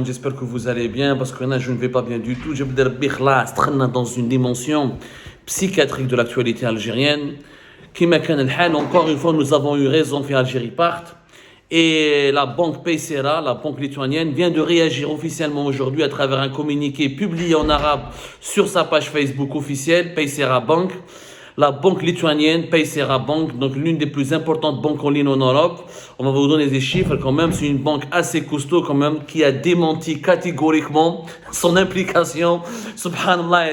J'espère que vous allez bien parce que là je ne vais pas bien du tout. Je vais dire dans une dimension psychiatrique de l'actualité algérienne. Encore une fois, nous avons eu raison fait Algérie part. Et la banque Paysera, la banque lituanienne, vient de réagir officiellement aujourd'hui à travers un communiqué publié en arabe sur sa page Facebook officielle, Paysera Bank. La banque lituanienne, Paysera Bank, donc l'une des plus importantes banques en ligne en Europe. On va vous donner des chiffres quand même. C'est une banque assez costaud quand même qui a démenti catégoriquement son implication. Subhanallah,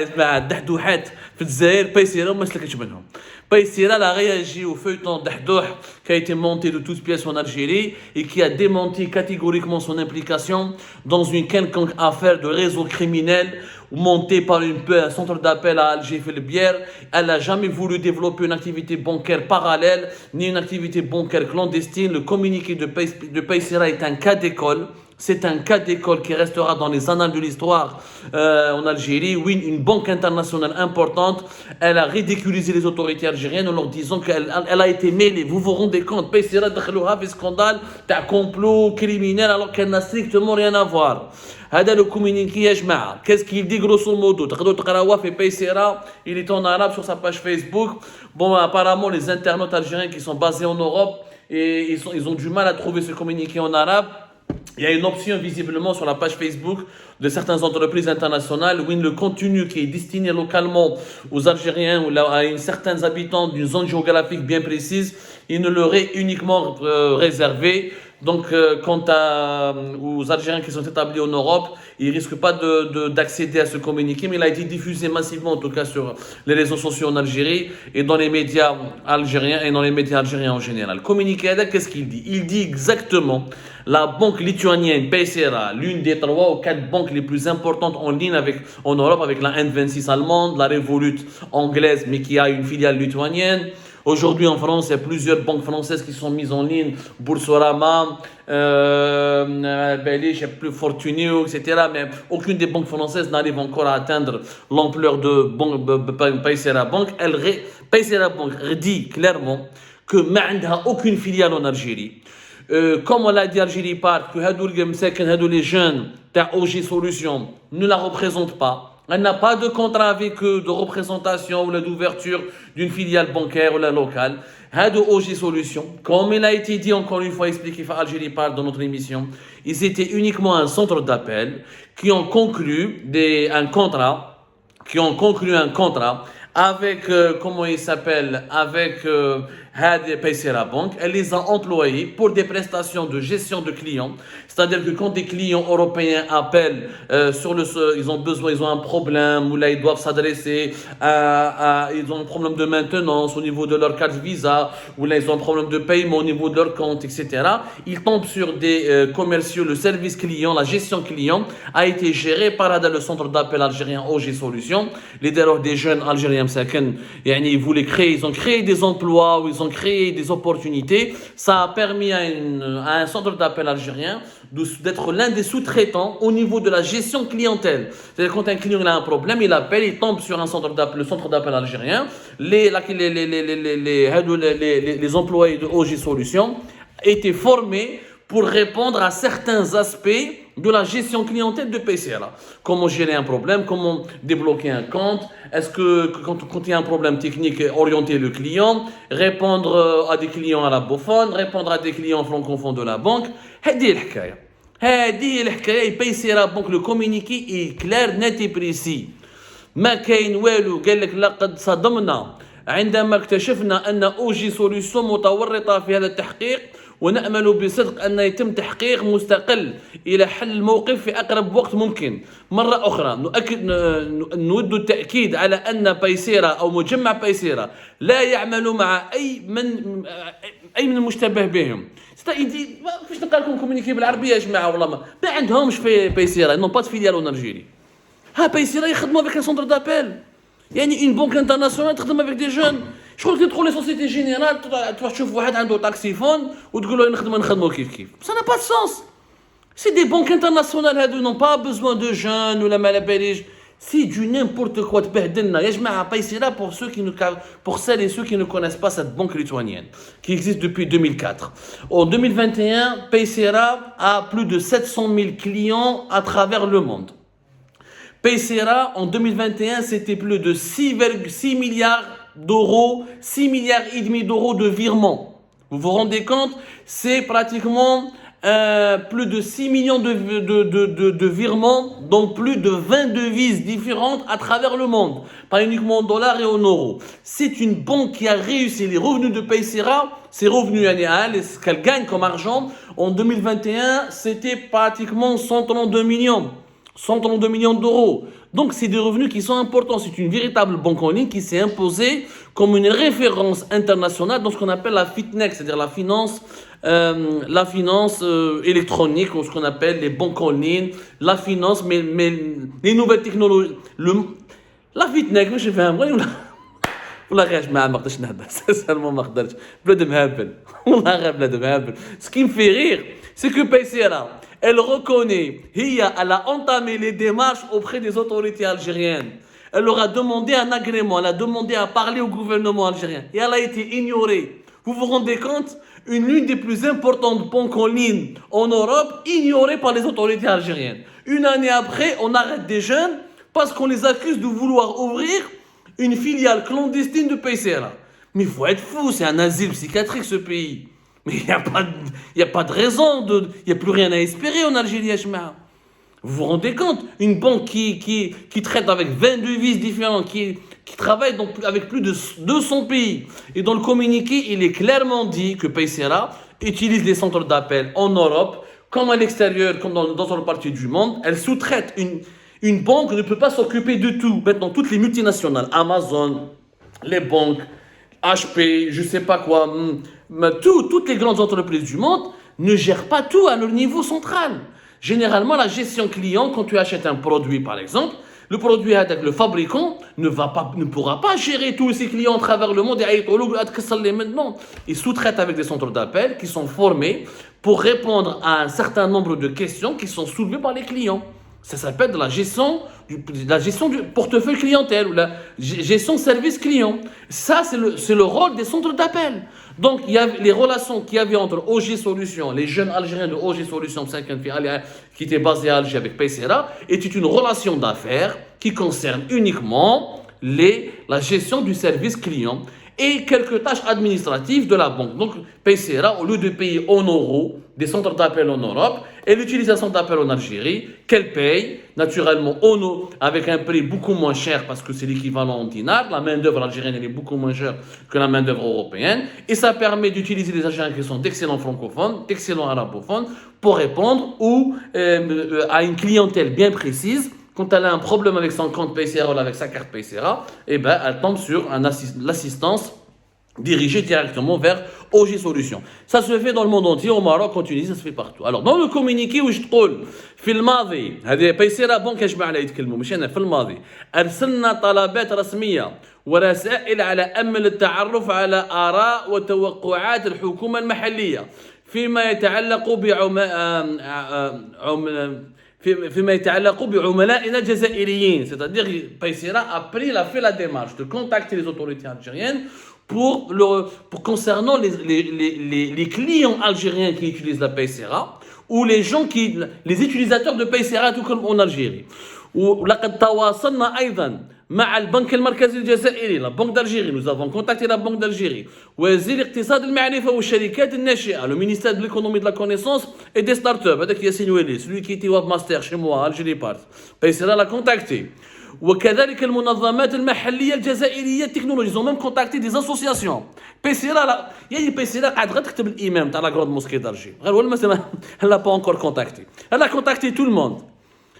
Paysera a réagi au feuilleton d'Ahdouh qui a été monté de toutes pièces en Algérie et qui a démenti catégoriquement son implication dans une quelconque affaire de réseau criminel monté par un centre d'appel à Alger-Felbière. Elle n'a jamais voulu développer une activité bancaire parallèle ni une activité bancaire clandestine. Le communiqué de Paysera est un cas d'école. C'est un cas d'école qui restera dans les annales de l'histoire en Algérie. Oui, une banque internationale importante, elle a ridiculisé les autorités algériennes en leur disant qu'elle a été mêlée. Vous vous rendez compte, Paysera dakhalouha fi scandale d'un complot criminel alors qu'elle n'a strictement rien à voir. هذا le communiqué يا جماعة. Qu'est-ce qu'il dit grosso modo? تقدروا تقراوه في Paysera. Il est en arabe sur sa page Facebook. Bon, apparemment les internautes algériens qui sont basés en Europe et ils ont du mal à trouver ce communiqué en arabe. Il y a une option visiblement sur la page Facebook de certaines entreprises internationales où le contenu qui est destiné localement aux Algériens ou à certains habitants d'une zone géographique bien précise, il ne leur est uniquement réservé. Donc, quant aux Algériens qui sont établis en Europe, ils ne risquent pas d'accéder à ce communiqué, mais il a été diffusé massivement, en tout cas sur les réseaux sociaux en Algérie et dans les médias algériens et dans les médias algériens en général. Communiqué, qu'est-ce qu'il dit? Il dit exactement la banque lituanienne Paysera, l'une des 3 ou 4 banques les plus importantes en ligne en Europe, avec la N26 allemande, la Revolut anglaise, mais qui a une filiale lituanienne. Aujourd'hui en France, il y a plusieurs banques françaises qui sont mises en ligne, Boursorama, Fortuneo, etc. Mais aucune des banques françaises n'arrive encore à atteindre l'ampleur de Paysera Bank. Paysera Bank dit clairement que n'a aucune filiale en Algérie. Comme on l'a dit Algérie part, que les jeunes OG Solutions ne la représentent pas. Elle n'a pas de contrat avec eux de représentation ou d'ouverture d'une filiale bancaire ou la locale. OG Solutions, comme il a été dit encore une fois, expliqué par Algérie part dans notre émission, ils étaient uniquement un centre d'appel qui ont conclu un contrat avec, comment il s'appelle, avec Paysera Bank. Elle les a employés pour des prestations de gestion de clients. C'est-à-dire que quand des clients européens appellent ils ont un problème, ou là ils doivent s'adresser ils ont un problème de maintenance au niveau de leur carte Visa, ou là ils ont un problème de paiement au niveau de leur compte, etc. Ils tombent sur des commerciaux. Le service client, la gestion client a été géré par le centre d'appel algérien OG Solutions. Leader des jeunes algériens, ils ont créé des emplois, ou ils ont créé des opportunités. Ça a permis à un centre d'appel algérien d'être l'un des sous-traitants au niveau de la gestion clientèle. C'est-à-dire quand un client a un problème, il appelle, il tombe sur le centre d'appel algérien. Les employés de OG Solutions étaient formés pour répondre à certains aspects de la gestion clientèle de Paysera. Comment gérer un problème, comment débloquer un compte, est-ce que quand il y a un problème technique, orienter le client, répondre à des clients arabophones, répondre à des clients francophones de la banque. هذه الحكاية Paysera Bank, le communiqué est clair, net et précis. ما كاين والو. قال لك لقد صدمنا عندما اكتشفنا أن أوجي سوليسيون متورطة في هذا التحقيق، ونأمل بصدق أن يتم تحقيق مستقل إلى حل الموقف في أقرب وقت ممكن. مرة أخرى نود التأكيد على أن Paysera أو مجمع Paysera لا يعمل مع أي من المشتبه بهم. يدي فاش نلقى لكم كومونيكي بالعربيه يا جماعه؟ والله ما عندهمش في Paysera، نون با فيليال اون الجيري. Paysera يخدموا avec un centre d'appel. يعني une banque internationale تخدم avec des jeunes. شغل تدخل لسوسيتي جينيرال تروح تشوف واحد عنده تاكسيفون وتقول له نخدموا كيف. Ça n'a pas de sens. C'est des banques internationales هادو، n'ont pas besoin de jeunes ولا ما على باليش. C'est du n'importe quoi de Behdelna. Paysera pour celles et ceux qui ne connaissent pas cette banque lituanienne, qui existe depuis 2004. En 2021, Paysera a plus de 700 000 clients à travers le monde. Paysera, en 2021, c'était plus de 6,6 milliards d'euros, 6 milliards et demi d'euros de virements. Vous vous rendez compte? C'est pratiquement plus de 6 millions de virements dans plus de 20 devises différentes à travers le monde, pas uniquement en dollars et en euros. C'est une banque qui a réussi. Les revenus de Paysera, ses revenus annuels, ce qu'elle gagne comme argent, en 2021, c'était pratiquement 132 millions. 132 millions d'euros. Donc, c'est des revenus qui sont importants. C'est une véritable banque en ligne qui s'est imposée comme une référence internationale dans ce qu'on appelle la fintech, c'est-à-dire la finance électronique, ou ce qu'on appelle les banques en ligne, la finance, mais les nouvelles technologies. La fintech, je fais un vrai. والله غير ما قدرتش نهبل سالمون ما قدرتش بلاد مهبل والله غير بلاد مهبل. Ce qui me fait rire, c'est que Paysera, elle reconnaît, elle a entamé les démarches auprès des autorités algériennes. Elle leur a demandé un agrément, elle a demandé à parler au gouvernement algérien et elle a été ignorée. Vous vous rendez compte? L'une des plus importantes banques en ligne en Europe, ignorée par les autorités algériennes. Une année après, on arrête des jeunes parce qu'on les accuse de vouloir ouvrir une filiale clandestine de Paysera. Mais il faut être fou, c'est un asile psychiatrique ce pays. Mais il n'y a pas de raison, il n'y a plus rien à espérer en Algérie, Ashma. Vous vous rendez compte? Une banque qui traite avec 20 devises différentes, qui travaille avec plus de 200 pays. Et dans le communiqué, il est clairement dit que Paysera utilise les centres d'appel en Europe, comme à l'extérieur, comme dans d'autres parties du monde. Elle sous-traite une banque ne peut pas s'occuper de tout. Maintenant, toutes les multinationales, Amazon, les banques, HP, je ne sais pas quoi, toutes les grandes entreprises du monde ne gèrent pas tout à leur niveau central. Généralement, la gestion client, quand tu achètes un produit, par exemple, le produit avec le fabricant ne pourra pas gérer tous ses clients à travers le monde et maintenant. Ils sous-traitent avec des centres d'appel qui sont formés pour répondre à un certain nombre de questions qui sont soulevées par les clients. Ça s'appelle de la gestion du portefeuille clientèle ou la gestion service client. Ça, c'est le rôle des centres d'appel. Donc, il y a les relations qu'il y avait entre OG Solutions, les jeunes Algériens de OG Solutions, qui étaient basés à Alger avec Paysera, était une relation d'affaires qui concerne uniquement la gestion du service client et quelques tâches administratives de la banque. Donc, Paysera, au lieu de payer en euros des centres d'appel en Europe, elle utilise un centre d'appel en Algérie, qu'elle paye naturellement en euros avec un prix beaucoup moins cher parce que c'est l'équivalent en dinars. La main-d'œuvre algérienne elle est beaucoup moins chère que la main-d'œuvre européenne. Et ça permet d'utiliser des Algériens qui sont d'excellents francophones, d'excellents arabophones pour répondre à une clientèle bien précise. Quand elle a un problème avec son compte Paysera ou avec sa carte Paysera, elle tombe sur l'assistance dirigée directement vers OG Solutions. Ça se fait dans le monde entier, au Maroc, en Tunisie, ça se fait partout. Alors, dans le communiqué où je تقول في الماضي هذه Paysera بنك يا جماعة لا يتكلموا مش أنا في الماضي أرسلنا طلبات رسمية ورسائل على أمل التعرف على آراء وتوقعات الحكومة المحلية فيما يتعلق بعملائنا الجزائريين. C'est-à-dire Paysera a fait la démarche de contacter les autorités algériennes pour concernant les clients algériens qui utilisent la Paysera ou les utilisateurs de Paysera tout comme en Algérie. ولقد تواصلنا أيضا مع البنك المركزي الجزائري la Banque d'Algérie. Nous avons contacté la Banque d'Algérie. وزير الاقتصاد المعرفة والشركات الناشئة, le ministère de l'économie de la connaissance et des startups. هذاك ياسين ويلي, celui qui était webmaster chez moi, Algérie Part. Paysera l'a contacté. وكذلك المنظمات المحلية الجزائرية التكنولوجية. Ils ont même contacté des associations. Paysera, يعني Paysera قاعد غير تكتب الإمام تاع la grande mosquée d'Alger. غير ولا مثلا elle l'a pas encore contacté. Elle a contacté tout le monde.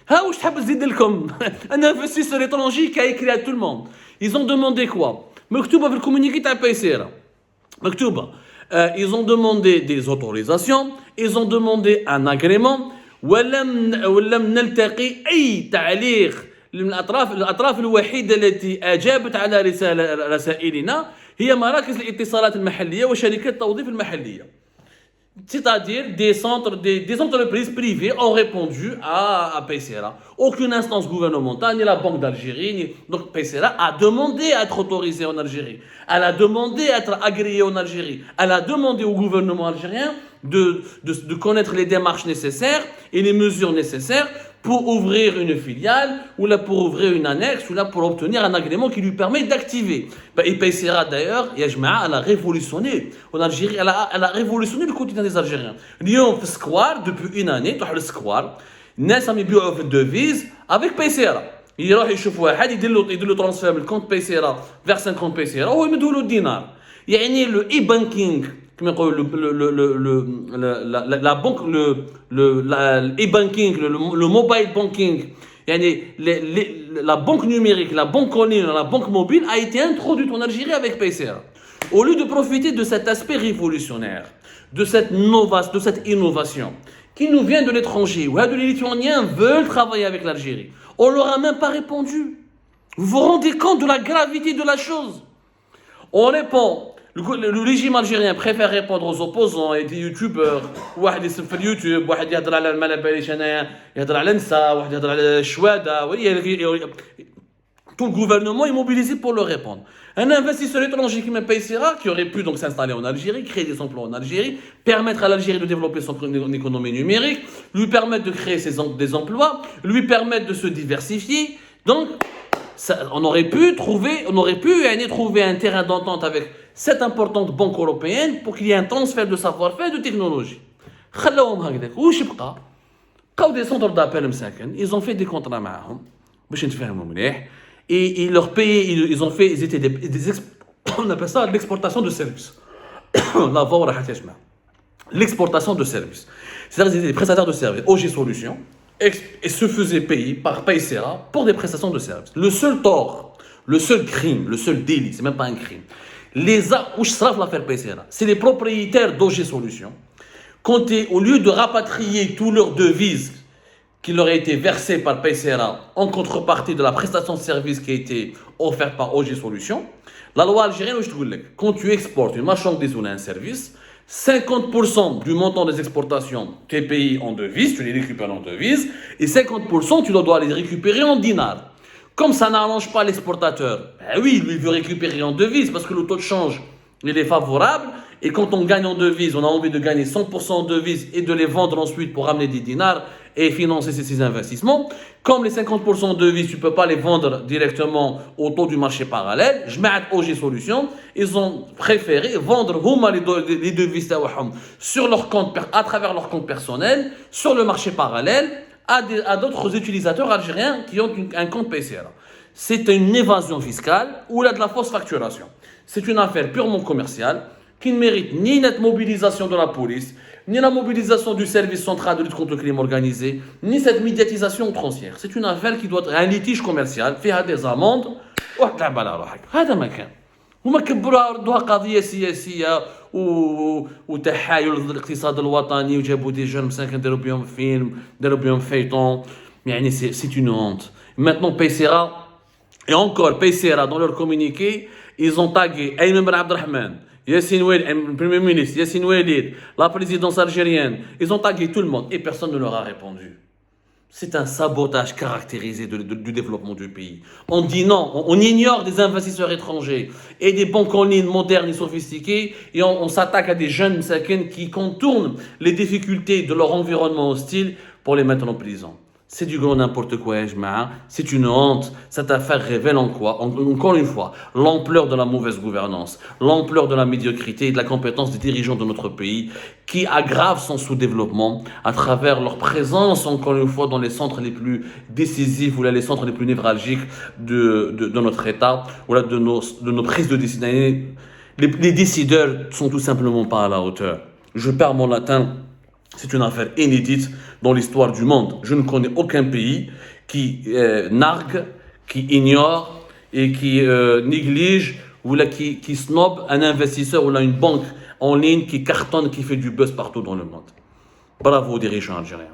ها واش تحب نزيد لكم un investisseur étranger qui a écrit à tout le monde. Ils ont demandé quoi? مكتوبة في الكومونيكي تاع Paysera. مكتوبة. Ils ont demandé des autorisations, ils ont demandé un agrément ولم نلتقي أي تعليق من الأطراف الوحيدة التي أجابت على رسائلنا هي مراكز الاتصالات المحلية وشركات التوظيف المحلية. C'est-à-dire des entreprises privées ont répondu à PCRA. Aucune instance gouvernementale, ni la Banque d'Algérie, donc PCRA a demandé à être autorisée en Algérie. Elle a demandé à être agréée en Algérie. Elle a demandé au gouvernement algérien de connaître les démarches nécessaires et les mesures nécessaires pour ouvrir une filiale, ou là pour ouvrir une annexe, ou là pour obtenir un agrément qui lui permet d'activer. Et PCRA d'ailleurs, elle a révolutionné en Algérie, elle a révolutionné le quotidien des Algériens. Lyon, Square, depuis une année, le Square, الناس عم يبيعوا في الدوفيز avec PCRA. يروح يشوف واحد يدير له ترانسفير من الكونت PCRA vers un compte PCRA وهو يمدوا له الدينار. يعني لو اي بانكينغ كما يقولوا la banque le e-banking le mobile banking يعني la banque numérique, la banque en ligne, la banque mobile a été introduite en Algérie avec PCRA. Au lieu de profiter de cet aspect révolutionnaire, de cette innovation qui nous vient de l'étranger, où les Lituaniens veulent travailler avec l'Algérie, on leur a même pas répondu. Vous vous rendez compte de la gravité de la chose? On répond. Le régime algérien préfère répondre aux opposants et des youtubeurs. واحد يسب في اليوتيوب، واحد يهضر على ما باليش انايا، يهضر على النساء، واحد يهضر على الشواده. Tout le gouvernement est mobilisé pour leur répondre. Un investisseur étranger qui même PCRA, qui aurait pu donc s'installer en Algérie, créer des emplois en Algérie, permettre à l'Algérie de développer son économie numérique, lui permettre de créer des emplois, lui permettre de se diversifier. Donc, on aurait pu trouver un terrain d'entente avec cette importante banque européenne pour qu'il y ait un transfert de savoir-faire et de technologie. Des centres d'appel ils ont fait des contrats معهم باش نتفاهموا مليح et leur payaient, ils étaient on appelle ça l'exportation de services. L'exportation de services. C'est-à-dire qu'ils étaient des prestataires de services, OG Solutions, et se faisaient payer par PCRA pour des prestations de services. Le seul tort, le seul crime, le seul délit, c'est même pas un crime. L'affaire PCRA, c'est les propriétaires d'OG Solutions, au lieu de rapatrier tous leurs devises qui leur a été versé par PCRA en contrepartie de la prestation de service qui a été offerte par OG Solutions. La loi algérienne, quand tu exportes une marchandise ou un service, 50% du montant des exportations, tu es payé en devises, tu les récupères en devises, et 50% tu dois les récupérer en dinars. Comme ça n'arrange pas l'exportateur, oui, lui veut récupérer en devises parce que le taux de change il est favorable, et quand on gagne en devises, on a envie de gagner 100% en devises et de les vendre ensuite pour ramener des dinars et financer ces investissements. Comme les 50% en devises, tu ne peux pas les vendre directement au taux du marché parallèle. Je mets OG Solutions, ils ont préféré vendre les devises sur leur compte, à travers leur compte personnel, sur le marché parallèle, à d'autres utilisateurs algériens qui ont un compte PCRA. C'est une évasion fiscale ou là de la fausse facturation. C'est une affaire purement commerciale qui ne mérite ni la mobilisation de la police, ni la mobilisation du service central de lutte contre le crime organisé, ni cette médiatisation outrancière. C'est une affaire qui doit être un litige commercial, fait des amendes, وتلعب على روحك. هذا ما كان. هما كبروها ردوها قضيه سياسيه وتحايل الاقتصاد الوطني وجابوا دي جون مساكن داروا بهم فيلم داروا بهم فيتون يعني c'est une honte. Maintenant PCRA et encore PCRA dans leur communiqué, ils ont tagué Ayman Ben Abdelrahman, Yassine Ouelid, le Premier ministre, Yassine Ouelid, la présidence algérienne. Ils ont tagué tout le monde et personne ne leur a répondu. C'est un sabotage caractérisé du développement du pays. On dit non, on ignore des investisseurs étrangers et des banques en ligne modernes et sophistiquées et on s'attaque à des jeunes msakins qui contournent les difficultés de leur environnement hostile pour les mettre en prison. C'est du gros n'importe quoi, c'est une honte. Cette affaire révèle encore une fois, l'ampleur de la mauvaise gouvernance, l'ampleur de la médiocrité et de la compétence des dirigeants de notre pays qui aggravent son sous-développement à travers leur présence, encore une fois, dans les centres les plus décisifs ou là, les centres les plus névralgiques de notre État ou là, de nos prises de décision. Les décideurs ne sont tout simplement pas à la hauteur. Je perds mon latin. C'est une affaire inédite dans l'histoire du monde. Je ne connais aucun pays qui nargue, qui ignore et qui néglige ou là, qui snob un investisseur ou là, une banque en ligne qui cartonne, qui fait du buzz partout dans le monde. Bravo aux dirigeants algériens.